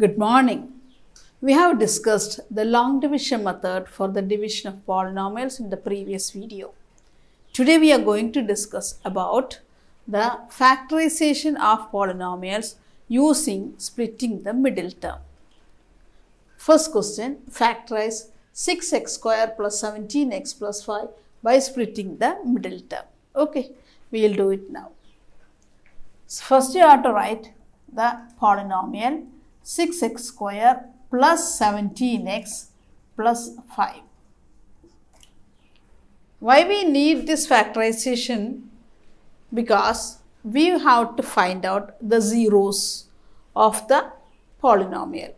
Good morning. We have discussed the long division method for the division of polynomials in the previous video. Today we are going to discuss about the factorization of polynomials using splitting the middle term. First question, factorize 6x square plus 17x plus 5 by splitting the middle term. Okay, we will do it now. So first you have to write the polynomial 6x square plus 17x plus 5. Why we need this factorization? Because we have to find out the zeros of the polynomial.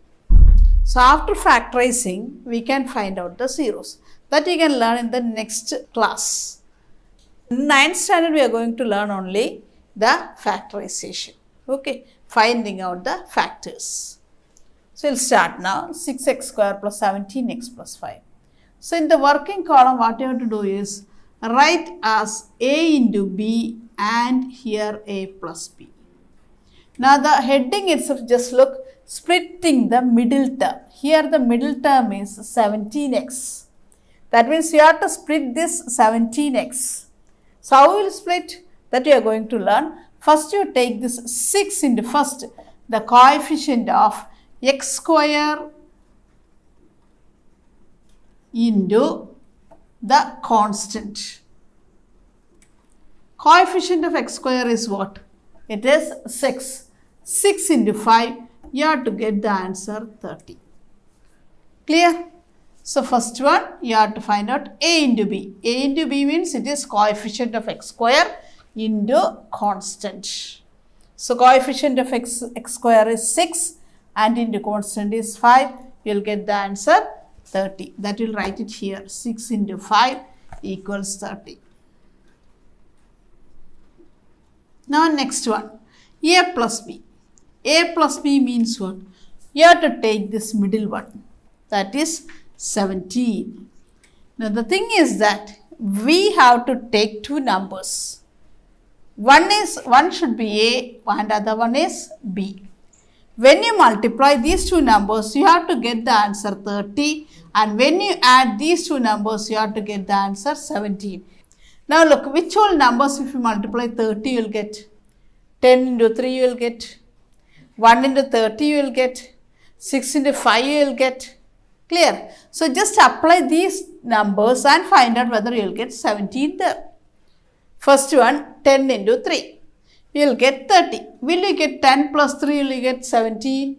So after factorizing, we can find out the zeros. That you can learn in the next class. In 9th standard, we are going to learn only the factorization. Okay, finding out the factors. So we'll start now. 6x square plus 17x plus 5. So in the working column, what you have to do is write as a into b and here a plus b. Now the heading itself, just look, splitting the middle term. Here the middle term is 17x. That means you have to split this 17x. So how we will split? That you are going to learn. First you take this 6 into first the coefficient of x square into the constant. Coefficient of x square is what? It is 6. 6 into 5, you have to get the answer 30. Clear? So first one, you have to find out a into b. A into b means it is coefficient of x square into constant. So coefficient of x square is 6 and into constant is 5. You will get the answer 30. That will write it here. 6 into 5 equals 30. Now next one, a plus b. A plus b means what? You have to take this middle one. That is 17. Now the thing is that we have to take two numbers. One should be a and other one is b. When you multiply these two numbers, you have to get the answer 30, and when you add these two numbers, you have to get the answer 17. Now look, which all numbers if you multiply 30 you will get? 10 into 3 you will get, 1 into 30 you will get, 6 into 5 you will get. Clear? So just apply these numbers and find out whether you will get 17 there. First one, 10 into 3. You will get 30. Will you get 10 plus 3? Will you get 17?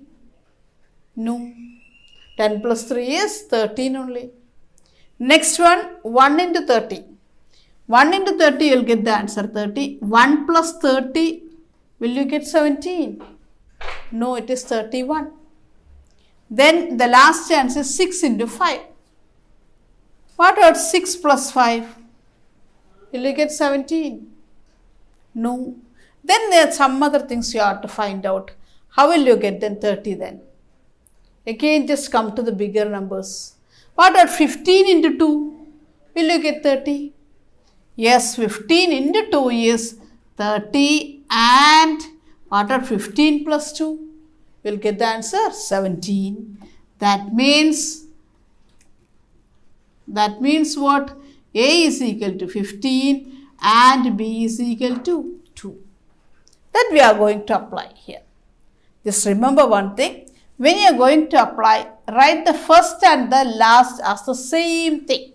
No. 10 plus 3 is 13 only. Next one, 1 into 30. 1 into 30, you will get the answer 30. 1 plus 30, will you get 17? No, it is 31. Then the last chance is 6 into 5. What about 6 plus 5? Will you get 17? No. Then there are some other things you have to find out. How will you get then 30 then? Again, just come to the bigger numbers. What about 15 into 2? Will you get 30? Yes, 15 into 2 is 30, and what about 15 plus 2? We'll get the answer 17. That means what? A is equal to 15 and B is equal to 2. That we are going to apply here. Just remember one thing. When you are going to apply, write the first and the last as the same thing.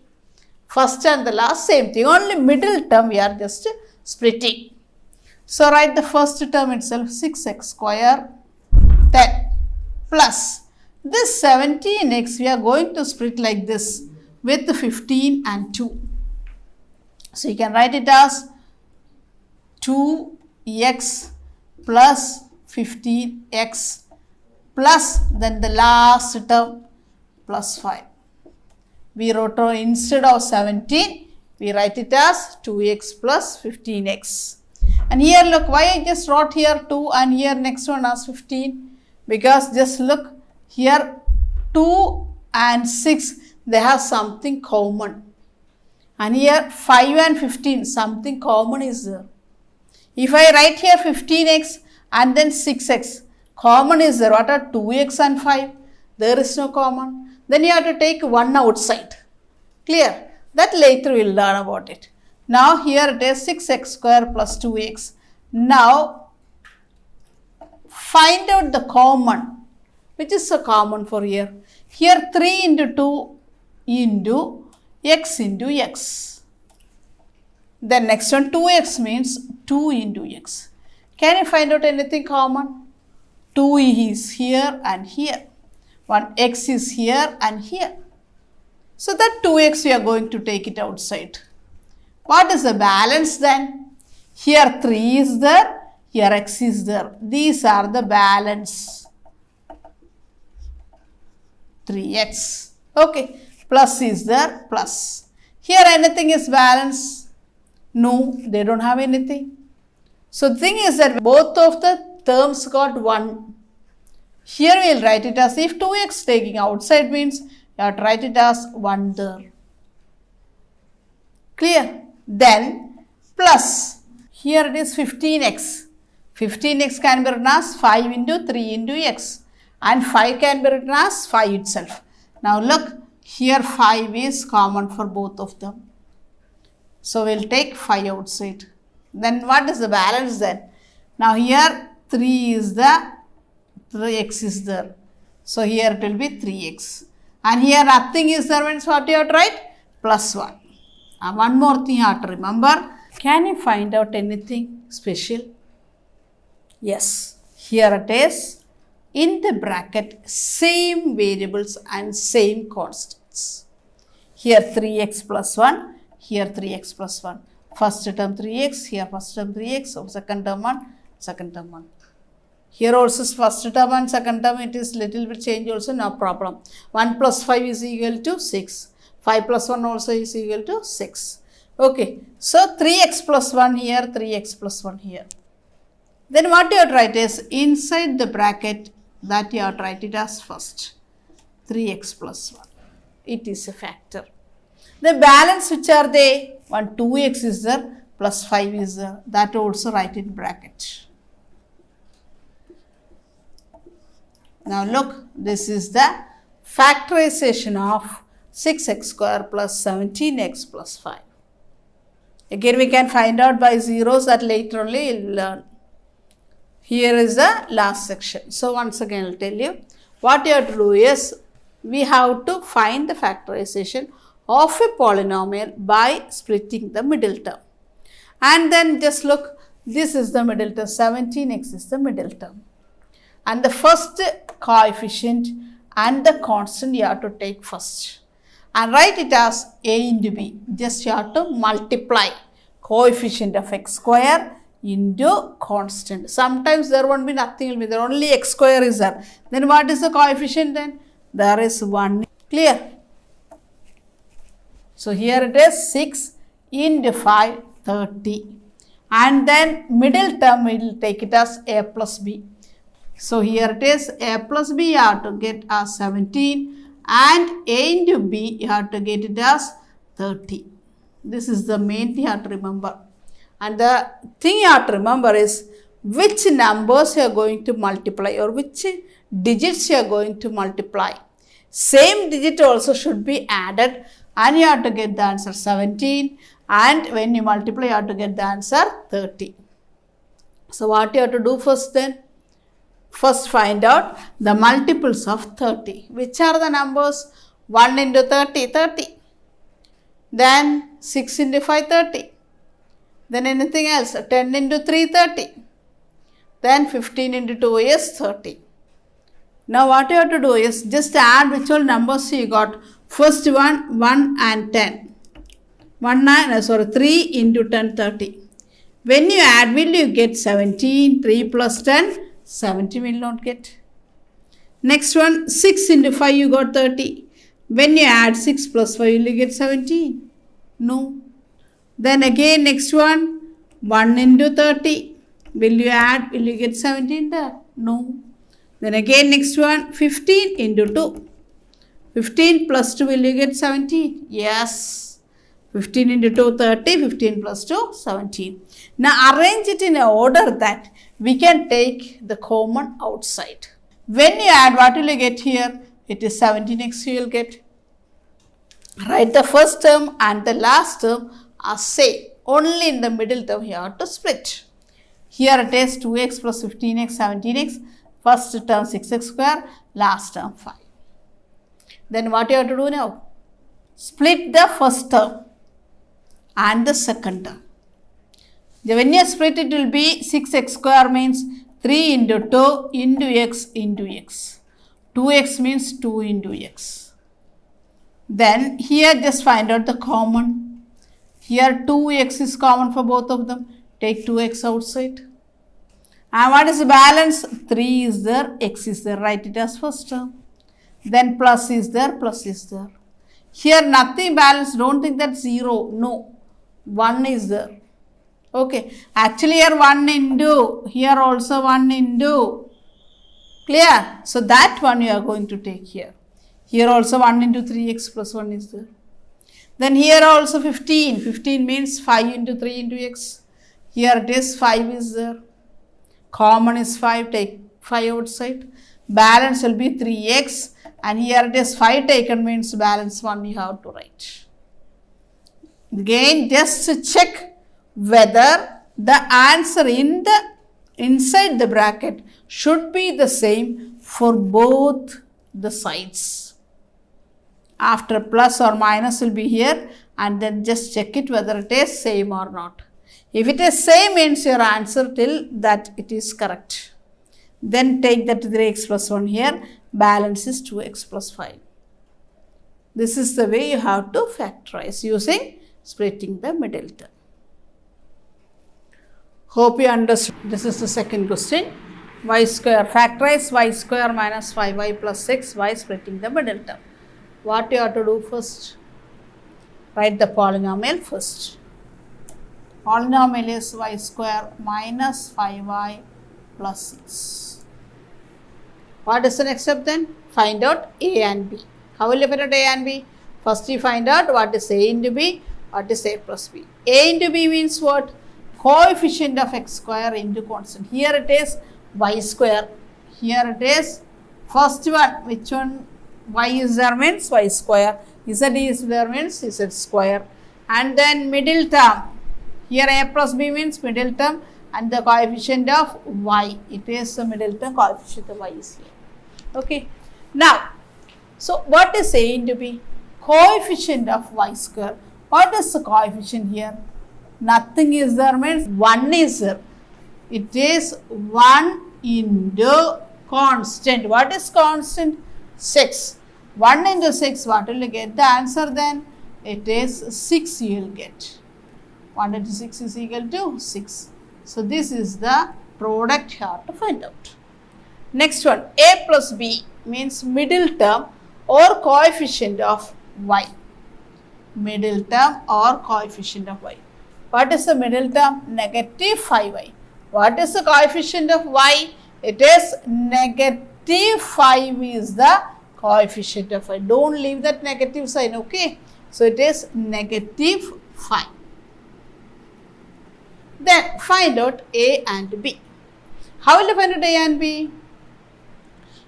First and the last same thing. Only middle term we are just splitting. So write the first term itself, 6x square 10 plus this 17x we are going to split like this with 15 and 2. So you can write it as 2x plus 15x plus then the last term plus 5. We wrote instead of 17, we write it as 2x plus 15x. And here look, why I just wrote here 2 and here next one as 15? Because just look, here 2 and 6, they have something common. And here 5 and 15, something common is there. If I write here 15x and then 6x, Common is there. What are 2x and 5? There is no common. Then you have to take 1 outside. Clear? That later we will learn about it. Now here it is 6x square plus 2x. Now find out the common. Which is the common for here? Here 3 into 2 into x into x. Then next one 2x means 2 into x. Can you find out anything common? 2 is here and here. 1x is here and here. So that 2x we are going to take it outside. What is the balance then? Here 3 is there, here x is there. These are the balance. 3x. Okay. Plus is there, plus. Here anything is balance? No, they don't have anything. So the thing is that both of the terms got 1. Here we will write it as if 2x taking outside means you have to write it as 1 there. Clear? Then plus. Here it is 15x. 15x can be written as 5 into 3 into x. And 5 can be written as 5 itself. Now look, here 5 is common for both of them. So we will take 5 outside. Then what is the balance then? Now here 3 is the 3x is there. So here it will be 3x. And here nothing is there means what you have to write? Plus 1. And one more thing you have to remember. Can you find out anything special? Yes. Here it is. In the bracket, same variables and same constants. Here 3x plus 1, here 3x plus 1. First term 3x, here first term 3x, so second term 1, second term 1. Here also first term and second term, it is little bit change also, no problem. 1 plus 5 is equal to 6. 5 plus 1 also is equal to 6. Okay, so 3x plus 1 here, 3x plus 1 here. Then what you have to write is inside the bracket, that you have to write it as first. 3x plus 1. It is a factor. The balance which are they? 1, 2x is there, plus 5 is there. That also write in bracket. Now look, this is the factorization of 6x square plus 17x plus 5. Again we can find out by zeros, that later only we will learn. Here is the last section. So once again I will tell you, what you have to do is, we have to find the factorization of a polynomial by splitting the middle term. And then just look, this is the middle term, 17x is the middle term. And the first coefficient and the constant you have to take first. And write it as a into b. Just you have to multiply coefficient of x square into constant. Sometimes there won't be nothing will be there, only x square is there. Then what is the coefficient then? There is 1. Clear? So here it is 6 into 5, 30. And then middle term we will take it as a plus b. So here it is a plus b you have to get as 17 and a into b you have to get it as 30. This is the main thing you have to remember. And the thing you have to remember is which numbers you are going to multiply or which digits you are going to multiply. Same digit also should be added and you have to get the answer 17, and when you multiply you have to get the answer 30. So what you have to do first then? First find out the multiples of 30. Which are the numbers? 1 into 30, 30. Then 6 into 5, 30. Then anything else? 10 into 3, 30. Then 15 into 2 is 30. Now what you have to do is just add which all numbers you got. First one, 1 and 10. 3 into 10, 30. When you add, will you get 17? 3 plus 10, 70 will not get. Next one, 6 into 5 you got 30. When you add 6 plus 5, will you get 17? No. Then again next one, 1 into 30. Will you add, will you get 17 there? No. Then again next one, 15 into 2. 15 plus 2, will you get 17? Yes. 15 into 2, 30. 15 plus 2, 17. Now arrange it in a order that we can take the common outside. When you add, what will you get here? It is 17x you will get. Write the first term and the last term are same. Only in the middle term you have to split. Here it is 2x plus 15x, 17x. First term 6x square, last term 5. Then what you have to do now? Split the first term and the second term. When you split, it will be 6x square means 3 into 2 into x into x. 2x means 2 into x. Then here just find out the common. Here 2x is common for both of them. Take 2x outside. And what is the balance? 3 is there, x is there. Write it as first term. Then plus is there, plus is there. Here nothing balanced. Don't think that 0. No. 1 is there. Okay. Actually here 1 into. Here also 1 into. Clear? So that one you are going to take here. Here also 1 into 3x plus 1 is there. Then here also 15. 15 means 5 into 3 into x. Here it is 5 is there. Common is 5. Take 5 outside. Balance will be 3x. And here it is 5 taken means balance 1 you have to write. Again just check whether the answer inside the bracket should be the same for both the sides. After plus or minus will be here and then just check it whether it is same or not. If it is same means your answer till that it is correct. Then take that 3x plus 1 here. Balance is 2x plus 5. This is the way you have to factorize using splitting the middle term. Hope you understood. This is the second question. Y square. Factorize y square minus 5y plus 6 by splitting the middle term. What you have to do first? Write the polynomial first. Polynomial is y square minus 5y plus 6. What is the next step then? Find out a and b. How will you find out a and b? First you find out what is a into b, what is a plus b. A into b means what? Coefficient of x square into constant. Here it is y square. Here it is first one. Which one? Y is there means y square. Z is there means z square. And then middle term. Here a plus b means middle term and the coefficient of y. It is the middle term, coefficient of y is here. Okay. Now, so what is a into b? Coefficient of y square. What is the coefficient here? Nothing is there means 1 is there. It is 1 into constant. What is constant? 6. 1 into 6, what will you get? The answer then? It is 6 you will get. 1 into 6 is equal to 6. So this is the product you have to find out. Next one, a plus b means middle term or coefficient of y. Middle term or coefficient of y. What is the middle term? Negative 5y. What is the coefficient of y? It is negative 5 is the coefficient of y. Don't leave that negative sign, okay? So it is negative 5. Then find out a and b. How will you find out a and b?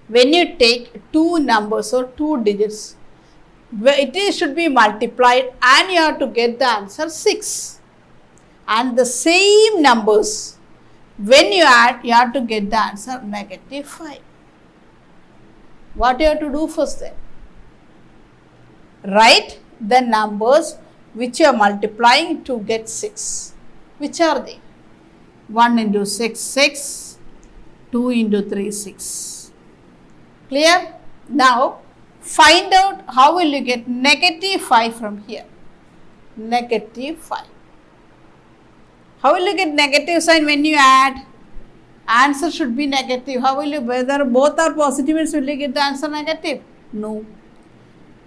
When you take two numbers or two digits, it should be multiplied and you have to get the answer 6. And the same numbers, when you add, you have to get the answer negative 5. What you have to do first then? Write the numbers which you are multiplying to get 6. Which are they? 1 into 6, 6. 2 into 3, 6. Clear? Now, find out how will you get negative 5 from here. Negative 5. How will you get negative sign when you add? Answer should be negative. How will you, whether both are positive means will you get the answer negative? No.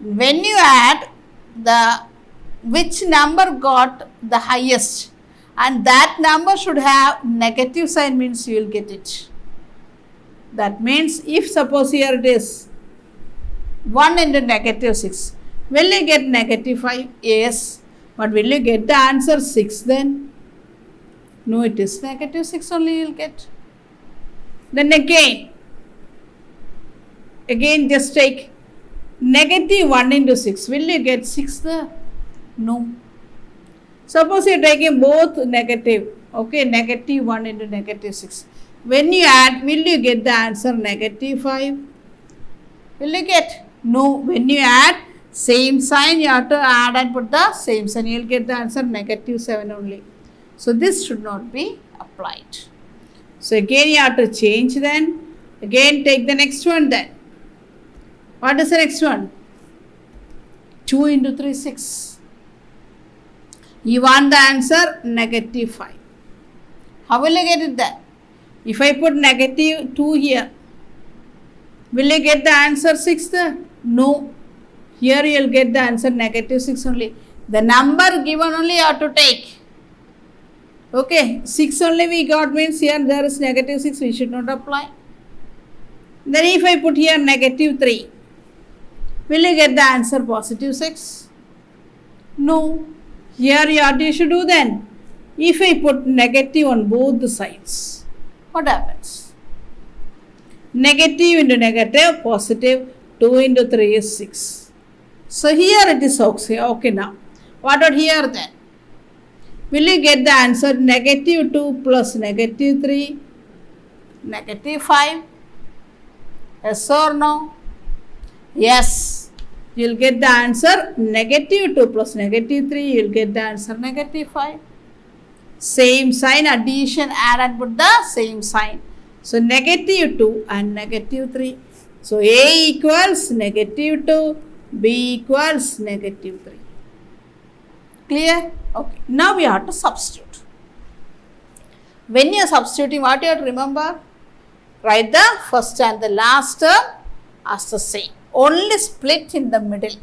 When you add, which number got the highest and that number should have negative sign means you will get it. That means if suppose here it is 1 into negative 6, will you get negative 5? Yes. But will you get the answer 6 then? No, it is negative 6 only you will get. Then again just take negative 1 into 6. Will you get 6 there? No. Suppose you are taking both negative. Okay, negative 1 into negative 6. When you add, will you get the answer negative 5? Will you get? No. When you add same sign, you have to add and put the same sign. You will get the answer negative 7 only. So this should not be applied. So again you have to change then. Again take the next one then. What is the next one? 2 into 3, 6. You want the answer negative 5. How will you get it then? If I put negative 2 here, will you get the answer 6 there? No. Here you will get the answer negative 6 only. The number given only you have to take. Okay, 6 only we got means here there is negative 6, we should not apply. Then if I put here negative 3, will you get the answer positive 6? No. Here you should do then. If I put negative on both the sides, what happens? Negative into negative, positive, 2 into 3 is 6. So here it is okay now. What about here then? Will you get the answer negative 2 plus negative 3, negative 5? Yes or no? Yes. You will get the answer negative 2 plus negative 3, you will get the answer negative 5. Same sign, addition, add and put the same sign. So negative 2 and negative 3. So A equals negative 2, B equals negative 3. Clear? Okay. Now we have to substitute. When you are substituting, what you have to remember? Write the first and the last term as the same. Only split in the middle.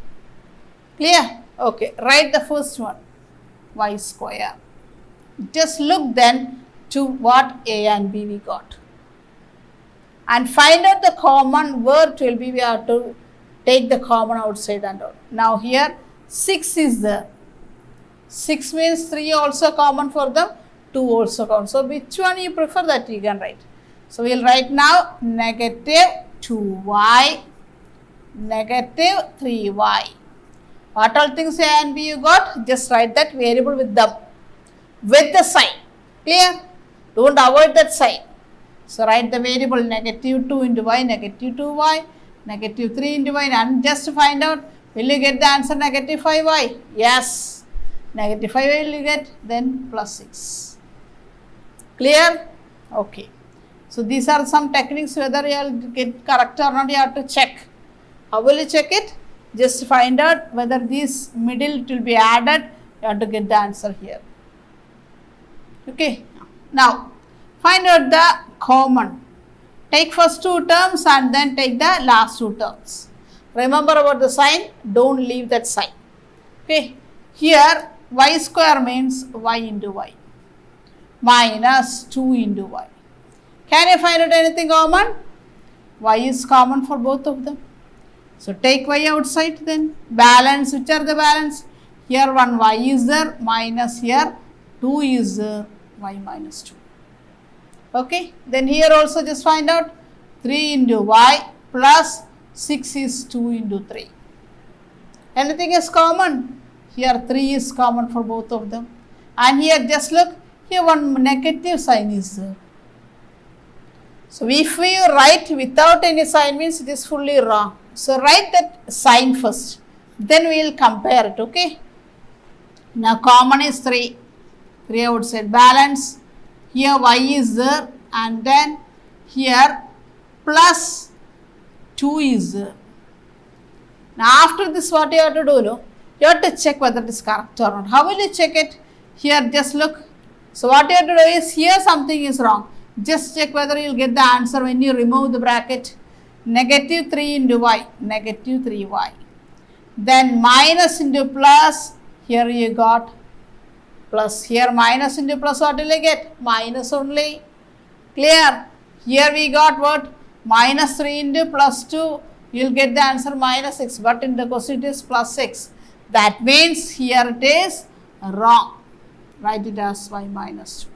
Clear? Okay. Write the first one. Y square. Just look then to what A and B we got. And find out the common, where it will be, we have to take the common outside and out. Now here 6 is there. 6 means 3 also common for them, 2 also common. So which one you prefer, that you can write. So we will write now negative 2y, negative 3y. What all things A and B you got? Just write that variable with them, with the sign. Clear? Don't avoid that sign. So write the variable negative 2 into y, negative 2y, negative 3 into y, and just find out, will you get the answer negative 5y? Yes. Negative 5y will you get, then plus 6. Clear? Okay. So these are some techniques, whether you will get correct or not, you have to check. How will you check it? Just find out whether this middle it will be added, you have to get the answer here. Okay. Now find out the common. Take first 2 terms and then take the last 2 terms. Remember about the sign, don't leave that sign. Okay. Here y square means y into y minus 2 into y. Can you find out anything common? Y is common for both of them. So take y outside then. Balance, which are the balance? Here one y is there, minus here 2 is there, y minus 2. Okay. Then here also just find out 3 into y plus 6 is 2 into 3. Anything is common? Here 3 is common for both of them. And here just look, here one negative sign is there. So if we write without any sign means it is fully wrong. So write that sign first, then we will compare it. Okay. Now common is 3. 3 outside, balance. Here y is there and then here plus 2 is there. Now after this what you have to do? No? You have to check whether it is correct or not. How will you check it? Here just look. So what you have to do is, here something is wrong. Just check whether you will get the answer when you remove the bracket. Negative 3 into y, negative 3y. Then minus into plus, here you got plus. Here minus into plus, what will you get? Minus only. Clear? Here we got what? Minus 3 into plus 2, you will get the answer minus 6. But in the question it is plus 6. That means here it is wrong. Write it as y minus 2.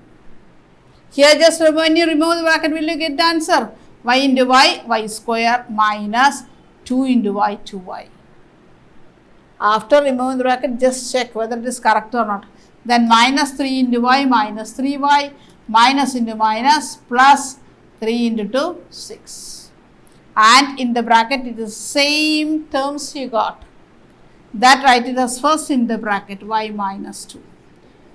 Here just when you remove the bracket, will you get the answer? Y into y, y square minus 2 into y, 2y. After removing the bracket, just check whether it is correct or not. Then minus 3 into y minus 3y, minus into minus plus 3 into 2, 6. And in the bracket, it is same terms you got. That write it as first in the bracket, y minus 2.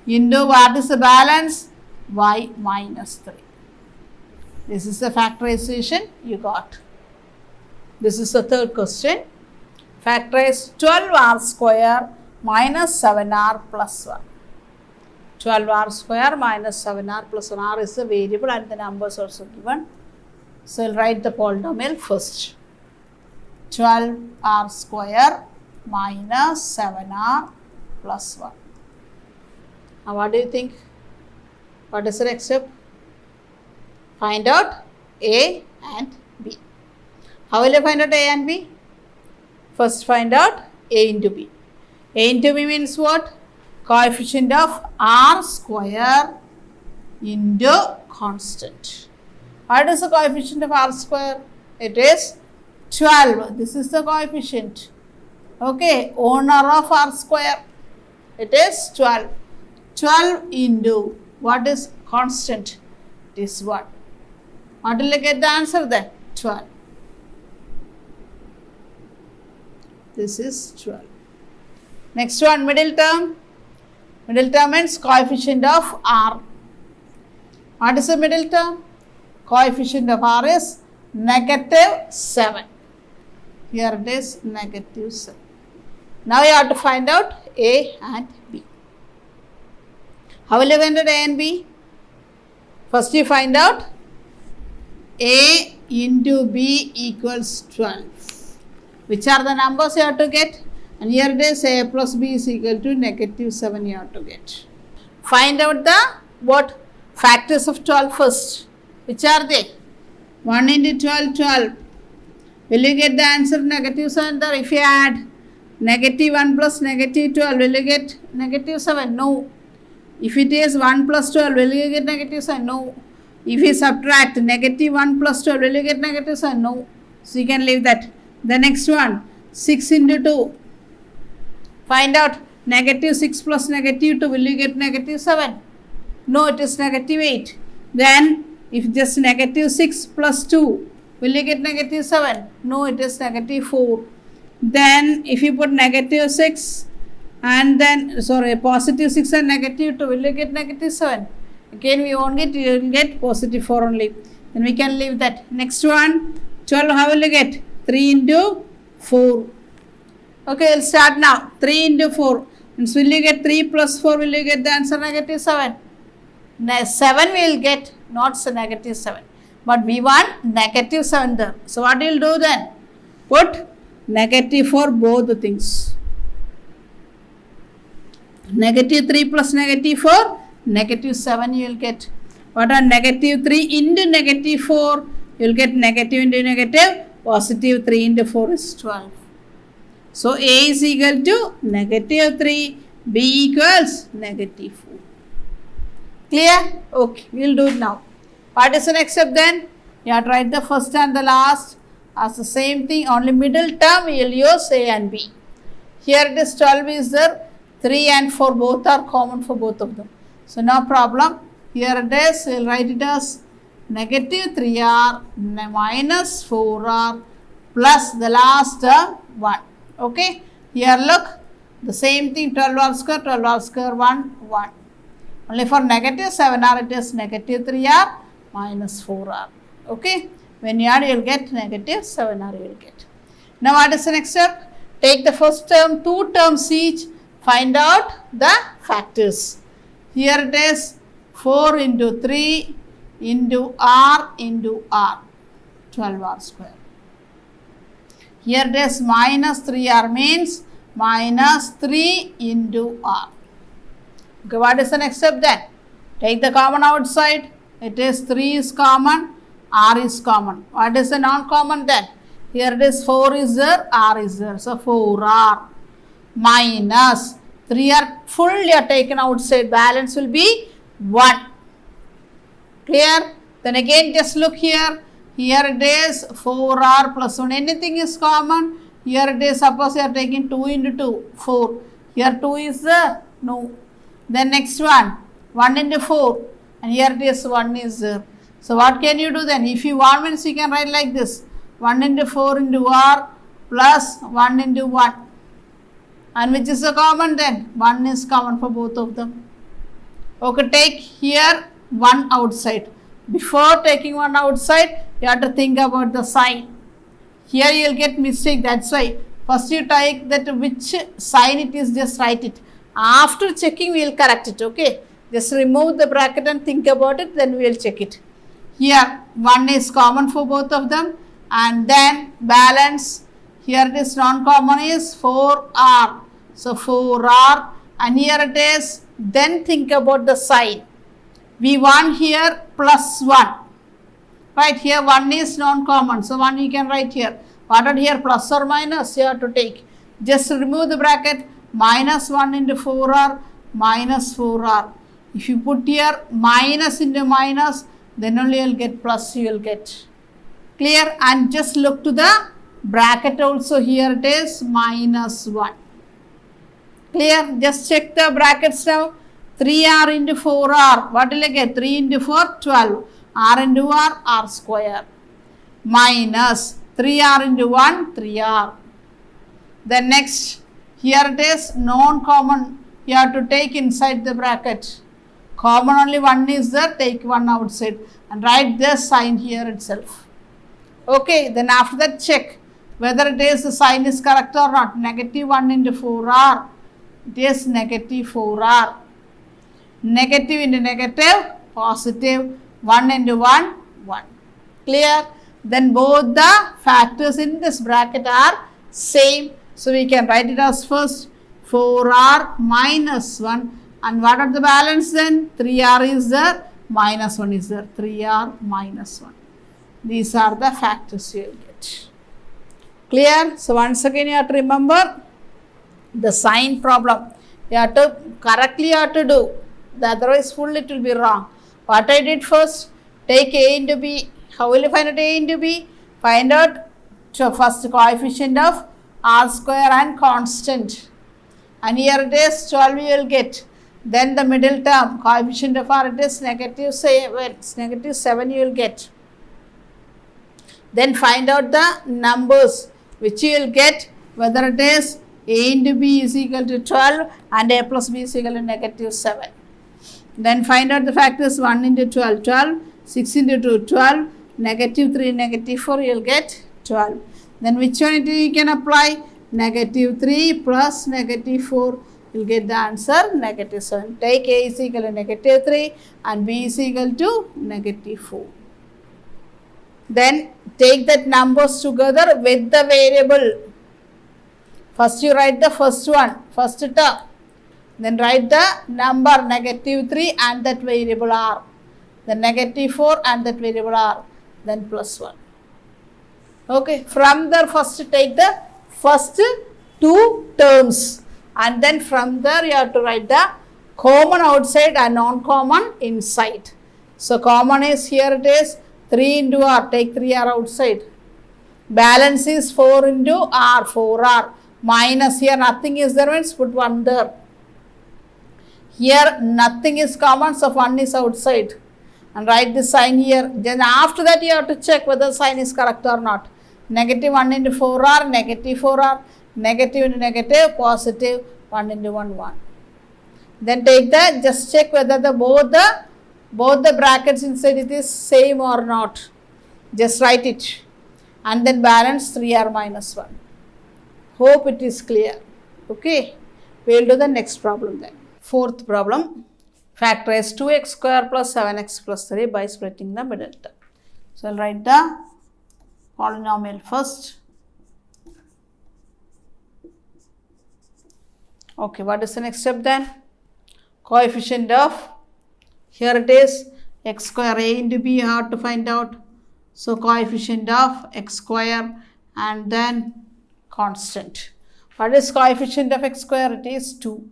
Into what is the balance? Y minus 3. This is the factorization you got. This is the third question. Factorize 12r square minus 7r plus 1. 12r square minus 7r plus 1. R is the variable and the numbers also given. So, I will write the polynomial first. 12r square minus 7r plus 1. Now, what do you think? What is the next step? Find out A and B. How will you find out A and B? First, find out A into B. A into B means what? Coefficient of r square into constant. What is the coefficient of r square? It is 12. This is the coefficient. Okay, owner of r square. It is 12. 12 into what is constant? It is what? What will you get the answer then? 12. This is 12. Next one, middle term. Middle term means coefficient of r. What is the middle term? Coefficient of r is negative 7. Here it is negative 7. Now you have to find out A and B. How will you find out A and B? First you find out A into B equals 12. Which are the numbers you have to get? And here it is A plus B is equal to negative 7 you have to get. Find out the what? Factors of 12 first. Which are they? 1 into 12, 12. Will you get the answer negative 7 there? If you add negative 1 plus negative 12, will you get negative 7? No. If it is 1 plus 12, will you get negative 7? No. If you subtract negative 1 plus 12, will you get negative 7? No. So you can leave that. The next one, 6 into 2. Find out negative 6 plus negative 2, will you get negative 7? No, it is negative 8. Then, if just negative 6 plus 2, will you get negative 7? No, it is negative 4. Then, if you put negative 6 and then, positive 6 and negative 2, will you get negative 7? Again, we won't get, you will get positive 4 only. Then we can leave that. Next one, 12, how will you get? 3 into 4. Okay, we'll start now. 3 into 4. Means will you get 3 plus 4? Will you get the answer negative 7? 7 we will get, not negative 7. But we want negative 7 there. So what you will do then? Put negative for both the things. Negative 3 plus negative 4, negative 7 you will get. What are negative 3 into negative 4? You will get negative into negative. Positive 3 into 4 is 12. So A is equal to negative 3, B equals negative 4. Clear? Okay, we will do it now. What is the next step then? You have to write the first and the last as the same thing, only middle term you will use A and B. Here it is 12 is there, 3 and 4 both are common for both of them. So no problem. Here it is, we will write it as negative 3r minus 4r plus the last term 1. Okay. Here look, the same thing, 12r square 1, 1. Only for negative 7r it is negative 3r minus 4r. Okay. When you add, you will get negative 7r you will get. Now what is the next step? Take the first term, 2 terms each, find out the factors. Here it is 4 into 3 into r, 12r square. Here it is minus 3r means minus 3 into r. Okay, what is the next step then? Take the common outside. It is 3 is common, r is common. What is the non-common then? Here it is 4 is there, r is there. So 4r minus 3r full you are taken outside. Balance will be 1. Clear? Then again just look here. Here it is 4r plus 1. Anything is common. Here it is, suppose you are taking 2 into 2, 4. Here 2 is there? No. Then next one, 1 into 4. And here it is 1 is there. So what can you do then? If you want means you can write like this. 1 into 4 into r plus 1 into 1. And which is the common then? 1 is common for both of them. Okay, take here 1 outside. Before taking 1 outside, you have to think about the sign. Here you will get mistake, that's why. First you take that which sign it is, just write it. After checking, we will correct it, okay. Just remove the bracket and think about it, then we will check it. Here 1 is common for both of them, and then balance. Here it is non-common is 4r. So 4r, and here it is, then think about the sign. We want here plus 1. Right, here 1 is non-common, so 1 you can write here. What are here, plus or minus, you have to take. Just remove the bracket, minus 1 into 4r, minus 4r. If you put here minus into minus, then only you will get plus, you will get. Clear? And just look to the bracket also, here it is minus 1. Clear? Just check the brackets now. 3r into 4r, what will I get? 3 into 4, 12. R into r square. Minus 3r into 1, 3r. Then next, here it is non-common. You have to take inside the bracket. Common only 1 is there, take 1 outside. And write this sign here itself. Okay, then after that check whether it is the sign is correct or not. Negative 1 into 4r. It is negative 4r. Negative into negative, positive. 1 into 1, 1. Clear? Then both the factors in this bracket are same. So we can write it as first 4r minus 1. And what are the balance then? 3r is there, minus 1 is there. 3r minus 1. These are the factors you will get. Clear? So once again you have to remember the sign problem. You have to correctly do. Otherwise full it will be wrong. What I did first, take a into b. How will you find out a into b? Find out first coefficient of r square and constant. And here it is 12 you will get. Then the middle term, coefficient of r, it is negative 7 you will get. Then find out the numbers which you will get, whether it is a into b is equal to 12 and a plus b is equal to negative 7. Then find out the factors 1 into 12, 12, 6 into 2, 12, negative 3, negative 4, you will get 12. Then which one you can apply? Negative 3 plus negative 4, you will get the answer negative 7. Take a is equal to negative 3 and b is equal to negative 4. Then take that numbers together with the variable. First you write the first one, first term. Then write the number negative 3 and that variable r. Then negative 4 and that variable r. Then plus 1. Okay. From there first take the first 2 terms. And then from there you have to write the common outside and non-common inside. So common is here it is 3 into r. Take 3r outside. Balance is 4 into r. 4r. Minus here nothing is there means put 1 there. Here nothing is common, so 1 is outside. And write this sign here. Then after that you have to check whether the sign is correct or not. Negative 1 into 4r, negative 4r, negative into negative, positive 1 into 1, 1. Then take that, just check whether both the brackets inside it is same or not. Just write it. And then balance 3r minus 1. Hope it is clear. Okay. We will do the next problem then. Fourth problem, factorize 2x square plus 7x plus 3 by splitting the middle term. So, I will write the polynomial first. Okay, what is the next step then? Coefficient of, here it is x square, a into b you have to find out. So, coefficient of x square and then constant. What is coefficient of x square? It is 2.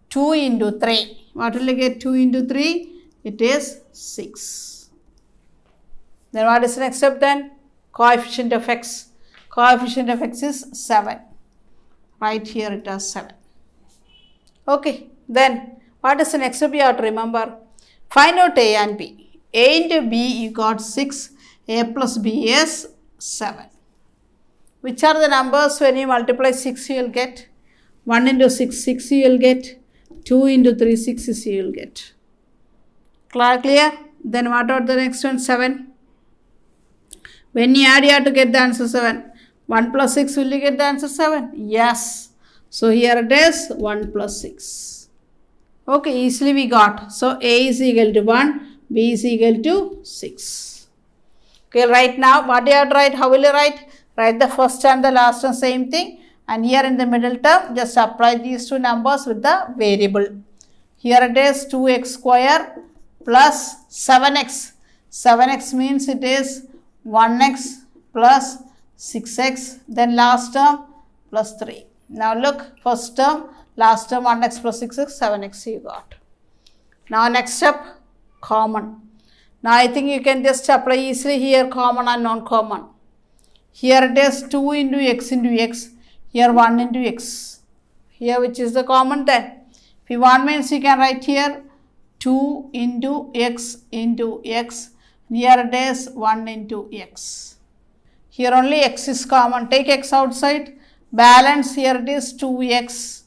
2 into 3. What will I get? 2 into 3? It is 6. Then what is the next step then? Coefficient of x. Coefficient of x is 7. Right here it is 7. Okay. Then what is the next step you have to remember? Find out a and b. A into b you got 6. A plus b is 7. Which are the numbers when you multiply 6 you will get? 1 into 6, 6 you will get. 2 into 3, 6 is you will get. Clear? Then what about the next one? 7. When you add, you have to get the answer 7. 1 plus 6, will you get the answer 7? Yes. So here it is 1 plus 6. Okay, easily we got. So A is equal to 1, B is equal to 6. Okay, right now, what do you have to write? How will you write? Write the first and the last one, same thing. And here in the middle term, just apply these two numbers with the variable. Here it is 2x square plus 7x. 7x means it is 1x plus 6x, then last term plus 3. Now look, first term, last term 1x plus 6x, 7x you got. Now next step, common. Now I think you can just apply easily here common and non-common. Here it is 2 into x into x, here 1 into x. Here which is the common then? If you want means you can write here 2 into x into x. Here it is 1 into x. Here only x is common. Take x outside. Balance here it is 2x.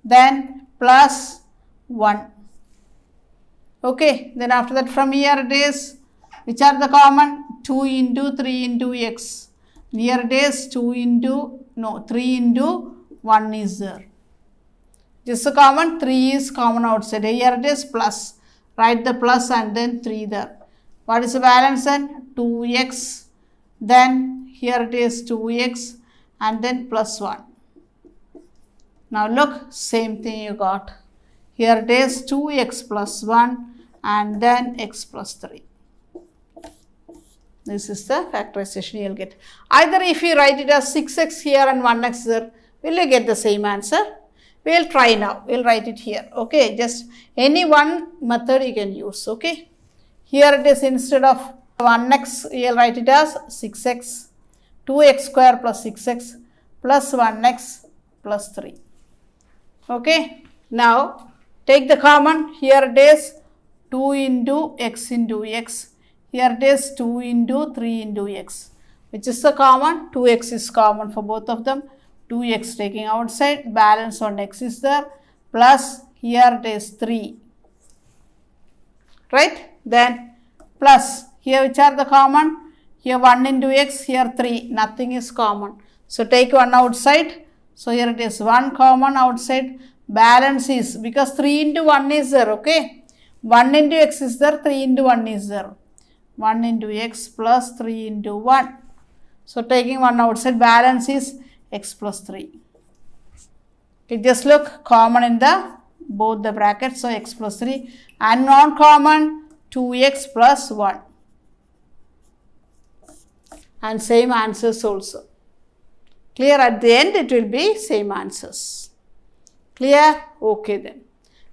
Then plus 1. Okay. Then after that from here it is, which are the common? 2 into 3 into x. Here it is 3 into 1 is there. Just the common, 3 is common outside. Here it is plus. Write the plus and then 3 there. What is the balance then? 2x. Then here it is 2x and then plus 1. Now look, same thing you got. Here it is 2x plus 1 and then x plus 3. This is the factorization you will get. Either if you write it as 6x here and 1x there, will you get the same answer? We will try now. We will write it here. Okay, just any one method you can use. Okay. Here it is instead of 1x, you will write it as 6x, 2x square plus 6x plus 1x plus 3. Okay. Now, take the common. Here it is 2 into x into x. Here it is 2 into 3 into x. Which is the common? 2x is common for both of them. 2x taking outside. Balance on x is there. Plus here it is 3. Right? Then plus here which are the common? Here 1 into x, here 3. Nothing is common. So take 1 outside. So here it is 1 common outside. Balance is, because 3 into 1 is there. Okay. 1 into x is there. 3 into 1 is there. 1 into x plus 3 into 1. So taking 1 outside, balance is x plus 3. Okay, just look, common in the both the brackets, so x plus 3, and non-common 2x plus 1. And same answers also. Clear? At the end it will be same answers. Clear? Okay then.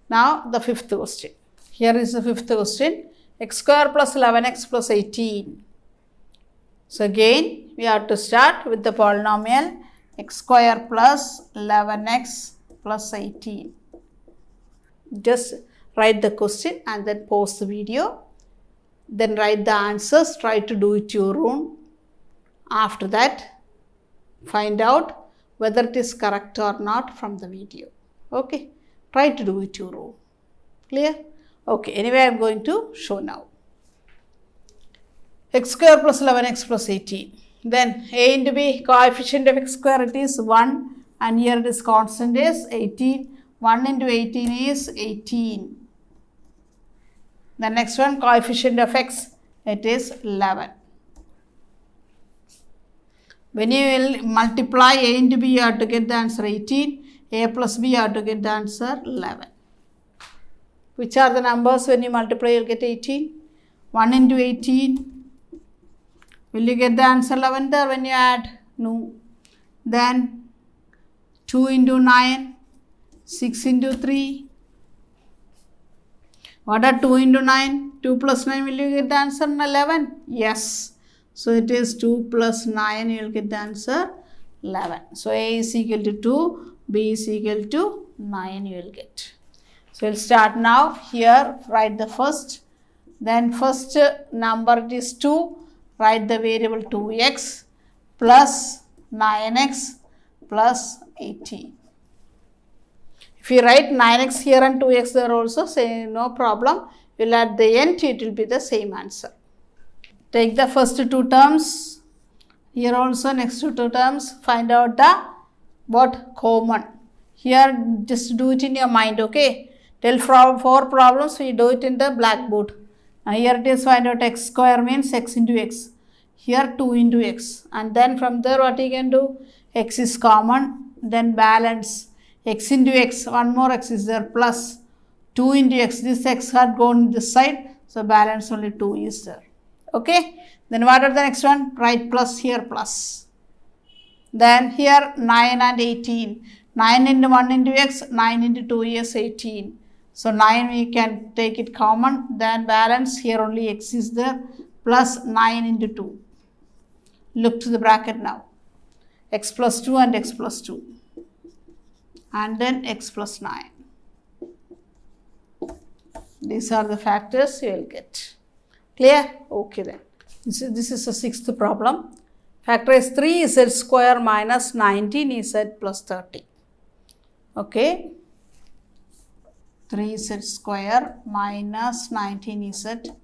Now the fifth question. Here is the fifth question. X square plus 11x plus 18. So again we have to start with the polynomial x square plus 11x plus 18. Just write the question and then pause the video. Then write the answers. Try to do it your own. After that, find out whether it is correct or not from the video. Okay. Try to do it your own. Clear? Okay. Anyway, I am going to show now. X square plus 11x plus 18. Then a into b, coefficient of x square it is 1 and here it is constant is 18. 1 into 18 is 18. The next one, coefficient of x, it is 11. When you will multiply a into b, you have to get the answer 18. A plus b, you have to get the answer 11. Which are the numbers when you multiply, you will get 18? 1 into 18. Will you get the answer 11 there when you add? No. Then 2 into 9, 6 into 3, What are 2 into 9? 2 plus 9, will you get the answer 11? Yes. So it is 2 plus 9, you will get the answer 11. So A is equal to 2, B is equal to 9 you will get. So we'll start now. Here write the first. Then first number it is 2. Write the variable 2x plus 9x plus 18. If you write 9x here and 2x there also, say no problem. You will at the end it will be the same answer. Take the first two terms. Here also next two terms. Find out the what common. Here just do it in your mind, okay. Till 4 problems we do it in the blackboard. Now here it is find out x square means x into x. Here 2 into x. And then from there what you can do? X is common. Then balance. X into x. One more x is there plus 2 into x. This x had gone this side. So balance only 2 is there. Okay. Then what are the next one? Write plus here plus. Then here 9 and 18. 9 into 1 into x. 9 into 2 is 18. So 9 we can take it common. Then balance here only x is there. Plus 9 into 2. Look to the bracket now. X plus 2 and x plus 2. And then x plus 9. These are the factors you will get. Clear? Okay then. This is the sixth problem. Factorize 3z square minus 19z plus 30. Okay. 3z square minus 19z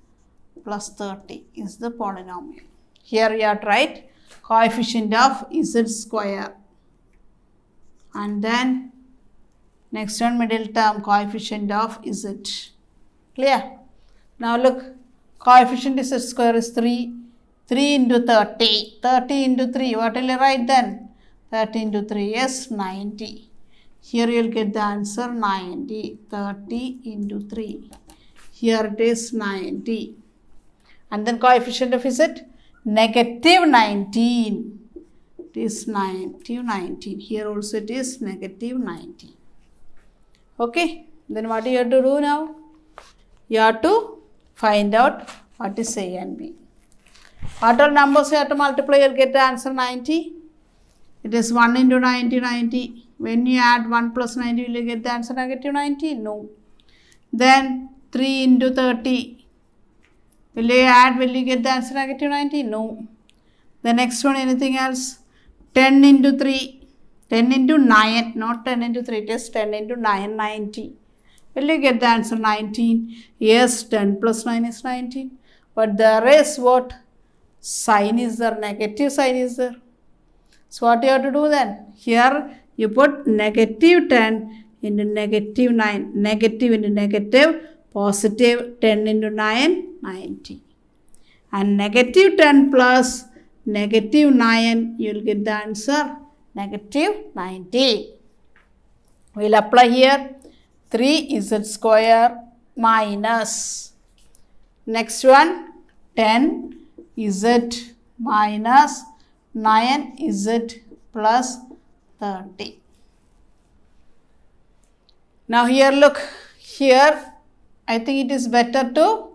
plus 30 is the polynomial. Here you have to write coefficient of z square. And then next one middle term coefficient of z. Clear? Now look, coefficient z square is 3. 3 into 30. 30 into 3. What will you write then? 30 into 3 is 90. Here you will get the answer 90. 30 into 3. Here it is 90. And then coefficient of z? Negative 19. It is negative 19. Here also it is negative 19. Okay. Then what you have to do now? You have to find out what is A and B. What all numbers you have to multiply, you will get the answer 90. It is 1 into 90, 90. When you add 1 plus 90, will you get the answer negative 90? No. Then 3 into 30. Will you get the answer negative 90? No. The next one, anything else? 10 into 3. 10 into 9, not 10 into 3, it is 10 into 9, 90. Will you get the answer 19? Yes, 10 plus 9 is 19. But there is what? Sign is there, negative sign is there. So what you have to do then? Here you put negative 10 into negative 9. Negative into negative, positive 10 into 9, 90. And negative 10 plus negative 9, you will get the answer negative 90. We will apply here 3z square minus. Next one 10z minus 9z plus 30. Now here look, here I think it is better to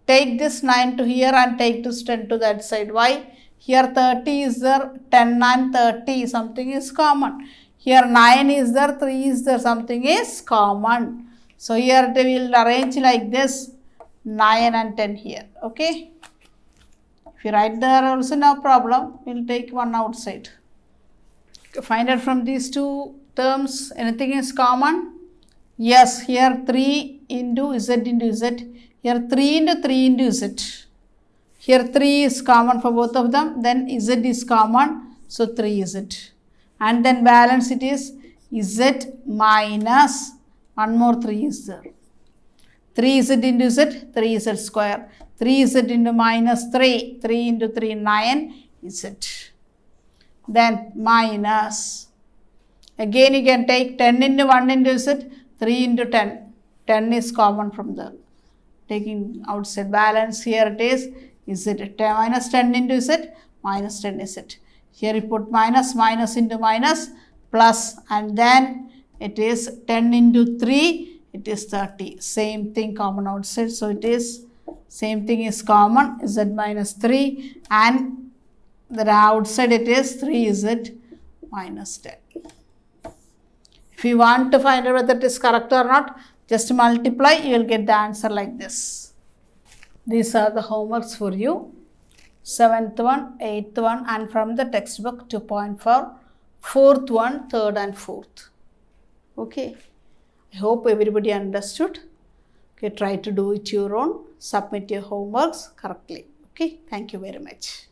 take this 9 to here and take this 10 to that side. Why? Here 30 is there, 10 and 30, something is common. Here 9 is there, 3 is there, something is common. So here they will arrange like this, 9 and 10 here, okay. If you write there also no problem, we will take one outside. Find out from these two terms, anything is common? Yes, here 3 into z into z. Here 3 into 3 into z. Here 3 is common for both of them. Then z is common. So 3z. And then balance it is z minus one more 3 is there. 3z into z, 3z square. 3z into minus 3. 3 into 3, 9z. Then minus. Again you can take 10 into 1 into z, 3 into 10. 10 is common from there. Taking outside balance, here it is z, minus 10 into z, minus 10 is it. Here you put minus, minus into minus, plus, and then it is 10 into 3 it is 30. Same thing common outside, so it is same thing is common, z minus 3, and the outside it is 3z minus 10. If you want to find out whether it is correct or not, just multiply, you will get the answer like this. These are the homeworks for you. 7th one, 8th one, and from the textbook 2.4, 4th one, 3rd and 4th. Okay. I hope everybody understood. Okay, try to do it your own. Submit your homeworks correctly. Okay, thank you very much.